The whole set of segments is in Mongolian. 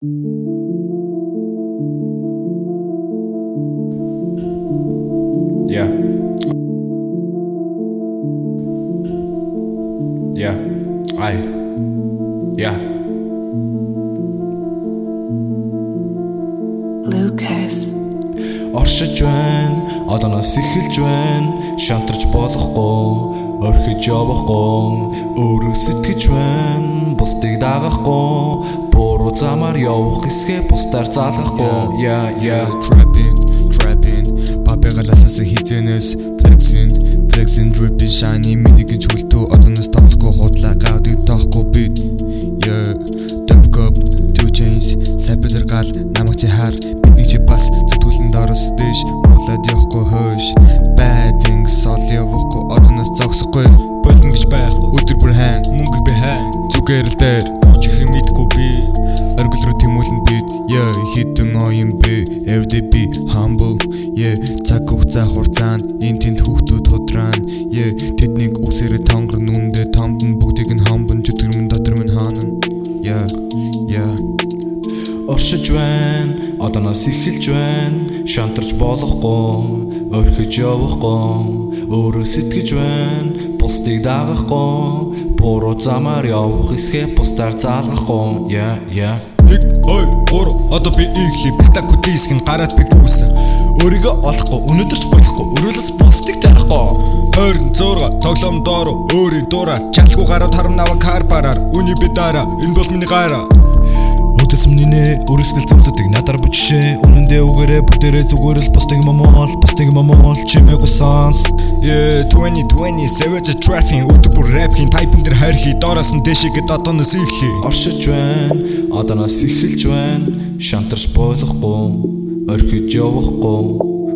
Yeah. Yeah. Aye. Yeah. Lucas. Оршиж байна, одооноос эхэлж байна, шантарч болохгүй, орхиж явахгүй, өөрөө сэтгэж байна, бусдыг дагахгүй, буруу замаар явах эсгээ бусдаар залгахгүй. Yeah. Trapping, папигаласаас хизэнээс flexing, dripping, shiny, минийгийн чөлтөө одооноос тоглохгүй, худлаа гавдаг тоохгүй бид. Yeah, top cup, 2 chains, сапилэр гал, намайг чи хар, бидний чи бас зүтгүүлэн дороос дэш, муулаад явахгүй хөөш. Bad things сол явахгүй, одооноос зогсохгүй, болно гэж байхгүй, өдөр бүр хайн, мөнгө би хайн, зүгээр л дээр, чих юм мэдгүй би, оргил руу тэмүүлэн бид. Yeah, хитэн оюун би, everyday be humble. Yeah, цаг хугацаа хурцаанд, энэ тэнд хүүхдүүд худрaan. Yeah, тэднийг үсээрээ тонгор нүндээ томдон, бүгдийг нь хомбон, чөтгөрмөн дотор минь хаанан. Yeah. Оршиж байна, одооноос эхэлж байна, шантарч болохгүй, орхиж явахгүй, өөрөө сэтгэж байна, бусдыг дагахгүй, буруу замаар явах эсгээ бусдаар залгахгүй. Yeah. 1, 2, 3, одоо би ихлий бистаку дискэн гараад би гүйсэн. Өөрийгөө олохгүй, өнөдөрч болохгүй, өрөөлөс бусдыг тарахгүй. 26 тоглоом доор өөрийн дураа, чалгүй гараад харамнава кар бараар, үний би дараа, энэ бол миний гайраа. Өдөсмнинэ өрөсгөл зөвлөдөг надаар бүжишээ, үнэндээ үгээрээ бүгдээрээ зүгээр л бусдыг момол чимээгүй сонс. Yeah, 2020 savage trapping, өдөр бүр рэпхийн тайпын дээр хайрхий, доороос нь дэшигэд одооноос ихлий. Оршиж байна, одооноос эхэлж байна, шантарч болохгүй, орхиж явахгүй,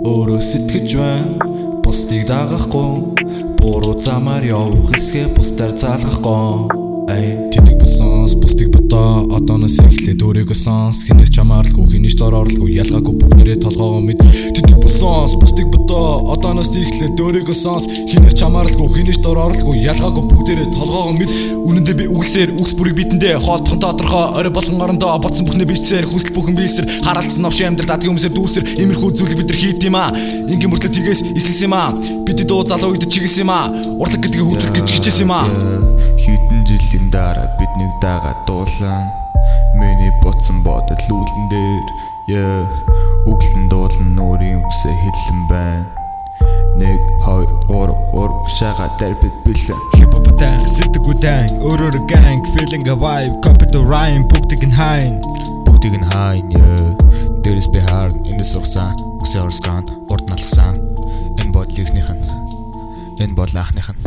өөрөө сэтгэж байна, бусдыг дагахгүй, буруу замаар явах эсгээ бусдаар залгахгүй. Тэдэг босонс, бусдыг бодоо, одооноос эхлээд өөрийгөө сонс, хинээс чамаарлгүй, хинээс дор орлгүй, ялгаагүй бүгдээрээ толгоогоо мэд. Тэдэг босонс, бусдыг бодоо, одооноос эхлээд өөрийгөө сонс, хинээс чамаарлгүй, хинээс дор орлгүй, ялгаагүй бүгдээрээ толгоогоо мэд. Үнэндээ би үгсээр, үгс бүрийг битэндээ, хоолтхон тодорхой, орой болгон орондоо, бодсон бүхнээ бичсээр, хүсэл бүхэн биесэр, харалцсан новш амьдрал адгийн хүмүүсээр дүүсэр, иймэрхүү зүйлийг бид нар хийд юм аа. Ингийн мөртлөө тгээс ихэлсэн юм аа. Бидний дуу залуу үед чигсэн юм аа. Урлаг гэдгийг хөгжүүлэх гэж хичээсэн юм аа. Хэдэн жилийн дараа биднийг дагаад дуулан, миний ботсон бодол үүлэн дээр. Yeah, үглэн дуулан нүрийн үгсээ хэлэн байна. 1, 2, 3 шага дээр бид бэлэн. Хип-хоп танк, сэтгүүдэн, өөрөөр gang, feeling a vibe, copy the rhyme, бүгдийг нь хайн. Yeah, дээрс би хард, эндээс ухсан, үгсээ орсган, урд налгсан. Энэ бол ихнийхэн, энэ бол анхныхан.